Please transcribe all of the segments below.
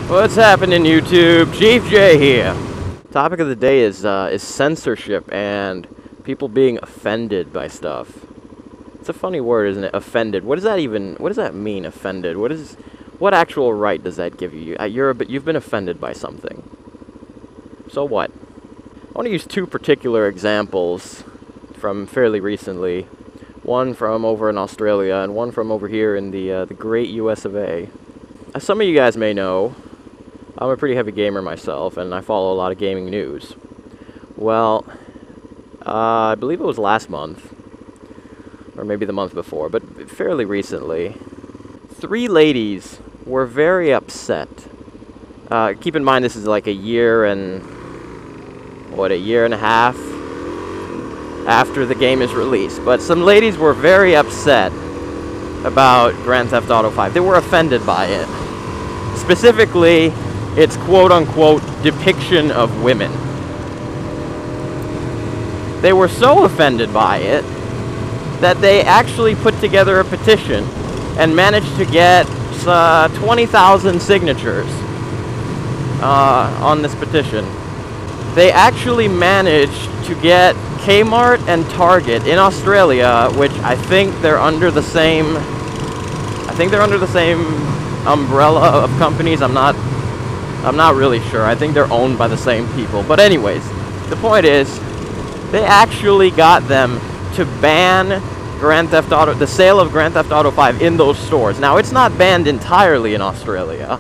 What's happening, YouTube? Chief J here. Topic of the day is censorship and people being offended by stuff. It's a funny word, isn't it? Offended. What does that mean? Offended. What actual right does that give you? You've been offended by something. So what? I want to use two particular examples from fairly recently. One from over in Australia and one from over here in the great US of A. As some of you guys may know, I'm a pretty heavy gamer myself, and I follow a lot of gaming news. Well, I believe it was last month, or maybe the month before, but fairly recently, 3 ladies were very upset. Keep in mind this is like a year and a half after the game is released, but some ladies were very upset about Grand Theft Auto 5. They were offended by it. Specifically, its quote-unquote depiction of women. They were so offended by it that they actually put together a petition and managed to get 20,000 signatures on this petition. They actually managed to get Kmart and Target in Australia, which I think they're under the same umbrella of companies. I'm not really sure. I think they're owned by the same people. But anyways, the point is, they actually got them to ban the sale of Grand Theft Auto 5 in those stores. Now, it's not banned entirely in Australia.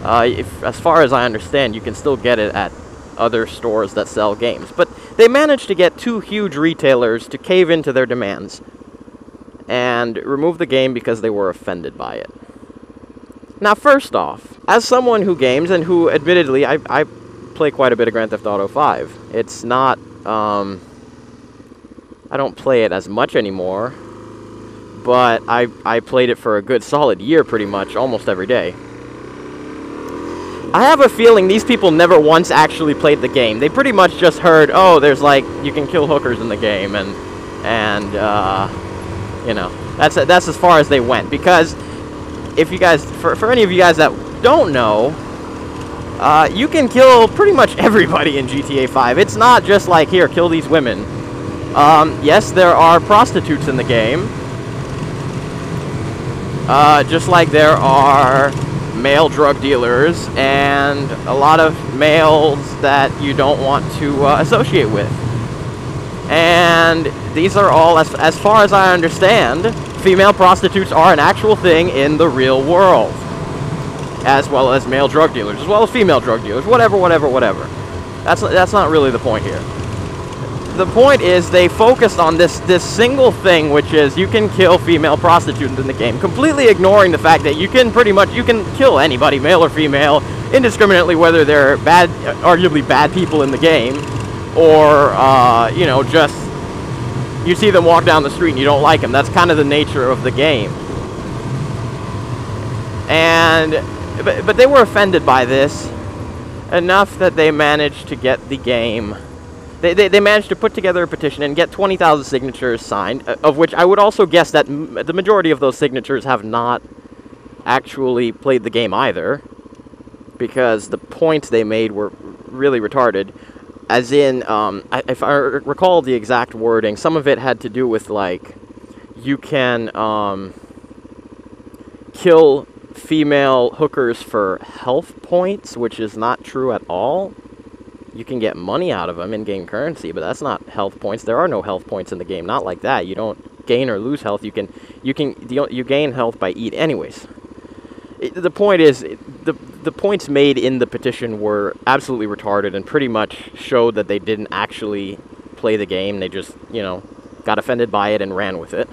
As far as I understand, you can still get it at other stores that sell games. But they managed to get 2 huge retailers to cave into their demands and remove the game because they were offended by it. Now, first off, as someone who games and who, admittedly, I play quite a bit of Grand Theft Auto 5. It's not, I don't play it as much anymore, but I played it for a good solid year pretty much, almost every day. I have a feeling these people never once actually played the game. They pretty much just heard, oh, there's like, you can kill hookers in the game, and you know, that's as far as they went. Because if you guys, for any of you guys that don't know, you can kill pretty much everybody in GTA 5. It's not just like, here, kill these women. Yes, there are prostitutes in the game, just like there are male drug dealers and a lot of males that you don't want to associate with. And these are all, as far as I understand, female prostitutes are an actual thing in the real world, as well as male drug dealers, as well as female drug dealers, whatever. That's not really the point here. The point is they focused on this single thing, which is you can kill female prostitutes in the game, completely ignoring the fact that you can kill anybody, male or female, indiscriminately, whether they're arguably bad people in the game, or you know, just you see them walk down the street and you don't like them. That's kind of the nature of the game. But they were offended by this enough that they managed to get the game. They managed to put together a petition and get 20,000 signatures signed, of which I would also guess that the majority of those signatures have not actually played the game either, because the points they made were really retarded. As in, if I recall the exact wording, some of it had to do with, like, you can kill female hookers for health points, which is not true at all. You can get money out of them in game currency, but that's not health points. There are no health points in the game, not like that. You don't gain or lose health. You gain health by eat anyways. The point is, the points made in the petition were absolutely retarded and pretty much showed that they didn't actually play the game. They just, you know, got offended by it and ran with it.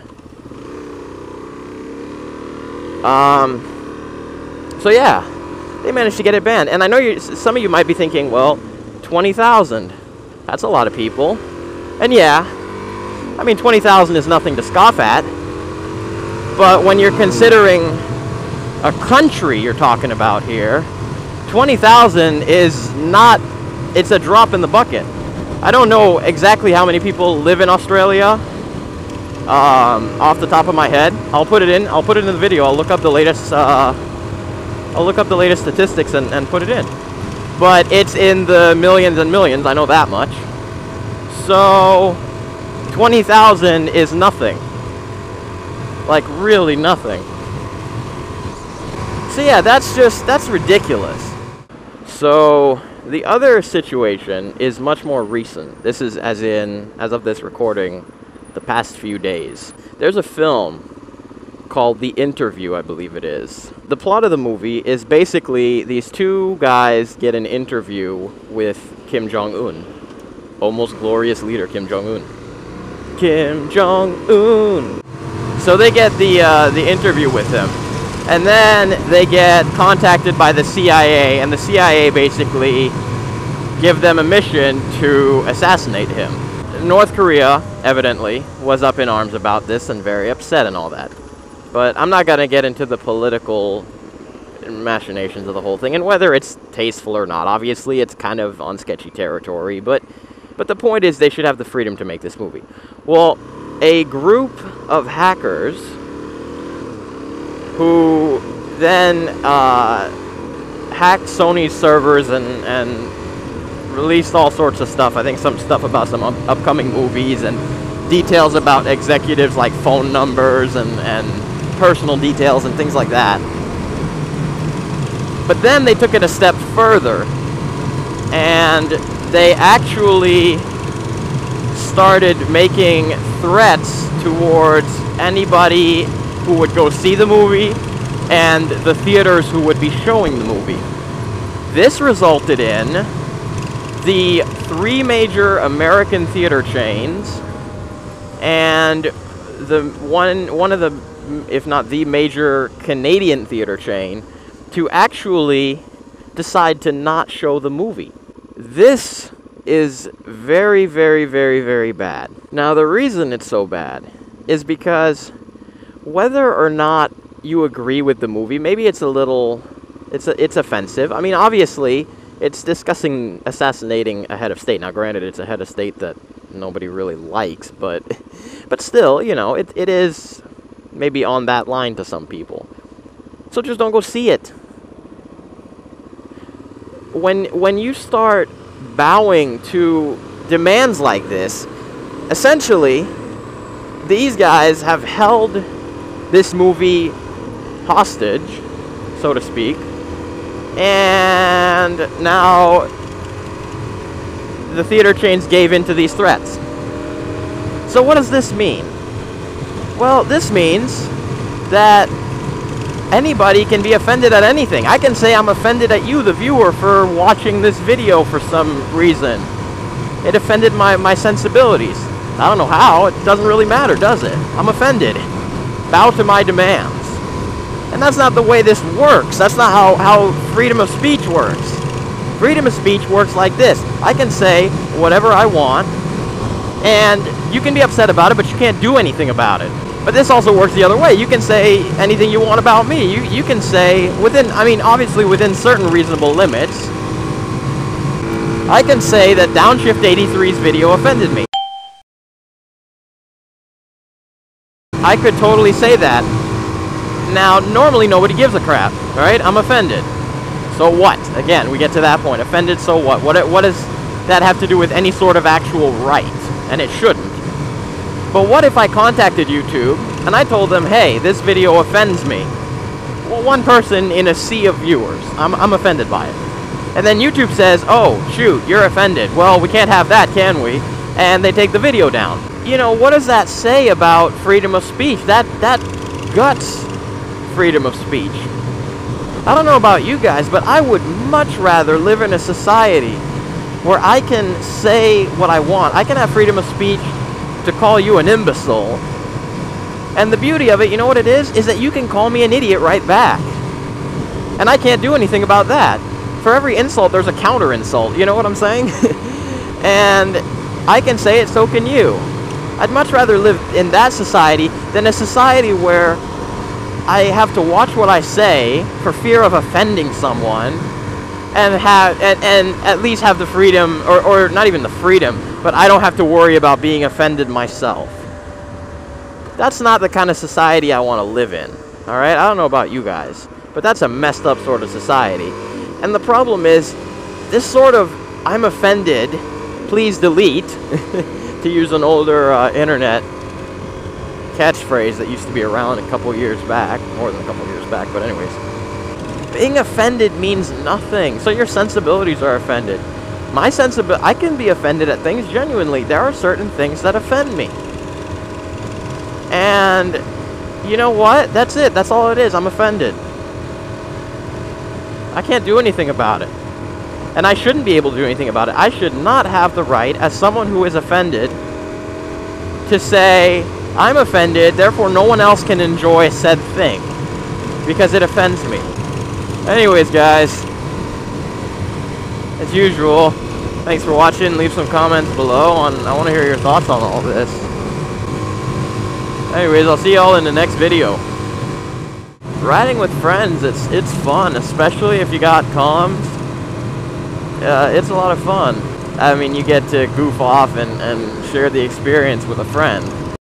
So yeah, they managed to get it banned. And I know some of you might be thinking, well, 20,000, that's a lot of people. And yeah, I mean, 20,000 is nothing to scoff at. But when you're considering a country you're talking about here, 20,000 is not, it's a drop in the bucket. I don't know exactly how many people live in Australia off the top of my head. I'll put it in the video. I'll look up the latest I'll look up the latest statistics and put it in. But it's in the millions and millions, I know that much. So 20,000 is nothing. Like, really nothing. So yeah, that's ridiculous. So the other situation is much more recent. This is as of this recording, the past few days. There's a film called The Interview, I believe it is. The plot of the movie is basically these two guys get an interview with Kim Jong-un. Almost glorious leader, Kim Jong-un. Kim Jong-un! So they get the interview with him. And then they get contacted by the CIA, and the CIA basically give them a mission to assassinate him. North Korea, evidently, was up in arms about this and very upset and all that. But I'm not going to get into the political machinations of the whole thing, and whether it's tasteful or not. Obviously, it's kind of on sketchy territory, but the point is they should have the freedom to make this movie. Well, a group of hackers who then hacked Sony's servers and released all sorts of stuff. I think some stuff about some upcoming movies and details about executives, like phone numbers and personal details and things like that. But then they took it a step further, and they actually started making threats towards anybody who would go see the movie and the theaters who would be showing the movie. This resulted in the 3 major American theater chains and the one of the, if not the major Canadian theater chain, to actually decide to not show the movie. This is very, very, very, very bad. Now, the reason it's so bad is because whether or not you agree with the movie, maybe it's a little, it's offensive. I mean, obviously, it's discussing assassinating a head of state. Now, granted, it's a head of state that nobody really likes, but still, you know, it is maybe on that line to some people. So just don't go see it. When you start bowing to demands like this, essentially, these guys have held this movie hostage, so to speak, and now the theater chains gave in to these threats. So what does this mean? Well, this means that anybody can be offended at anything. I can say I'm offended at you, the viewer, for watching this video for some reason. It offended my sensibilities. I don't know how. It doesn't really matter, does it? I'm offended. Bow to my demands. And that's not the way this works. That's not how freedom of speech works. Freedom of speech works like this. I can say whatever I want, and you can be upset about it, but you can't do anything about it. But this also works the other way. You can say anything you want about me. You can say, within, I mean, obviously within certain reasonable limits, I can say that Downshift 83's video offended me. I could totally say that. Now, normally nobody gives a crap, right? I'm offended. So what? Again, we get to that point. Offended, so what? What does that have to do with any sort of actual right? And it shouldn't. But what if I contacted YouTube and I told them, hey, this video offends me? Well, one person in a sea of viewers. I'm offended by it. And then YouTube says, oh, shoot, you're offended. Well, we can't have that, can we? And they take the video down. You know, what does that say about freedom of speech? That guts freedom of speech. I don't know about you guys, but I would much rather live in a society where I can say what I want. I can have freedom of speech to call you an imbecile. And the beauty of it, you know what it is that you can call me an idiot right back. And I can't do anything about that. For every insult, there's a counter insult. You know what I'm saying? And I can say it, so can you. I'd much rather live in that society than a society where I have to watch what I say for fear of offending someone, and at least have the freedom, or not even the freedom, but I don't have to worry about being offended myself. That's not the kind of society I want to live in. Alright? I don't know about you guys, But that's a messed up sort of society. And the problem is, this sort of "I'm offended, please delete," to use an older internet catchphrase that used to be around a couple years back, more than a couple years back, but anyways. Being offended means nothing, so your sensibilities are offended. My sensibility, I can be offended at things genuinely. There are certain things that offend me. And you know what? That's it. That's all it is. I'm offended. I can't do anything about it. And I shouldn't be able to do anything about it. I should not have the right, as someone who is offended, to say, I'm offended, therefore no one else can enjoy said thing. Because it offends me. Anyways, guys. As usual, thanks for watching. Leave some comments below. I want to hear your thoughts on all this. Anyways, I'll see y'all in the next video. Riding with friends, it's fun, especially if you got comms. It's a lot of fun. I mean, you get to goof off and share the experience with a friend.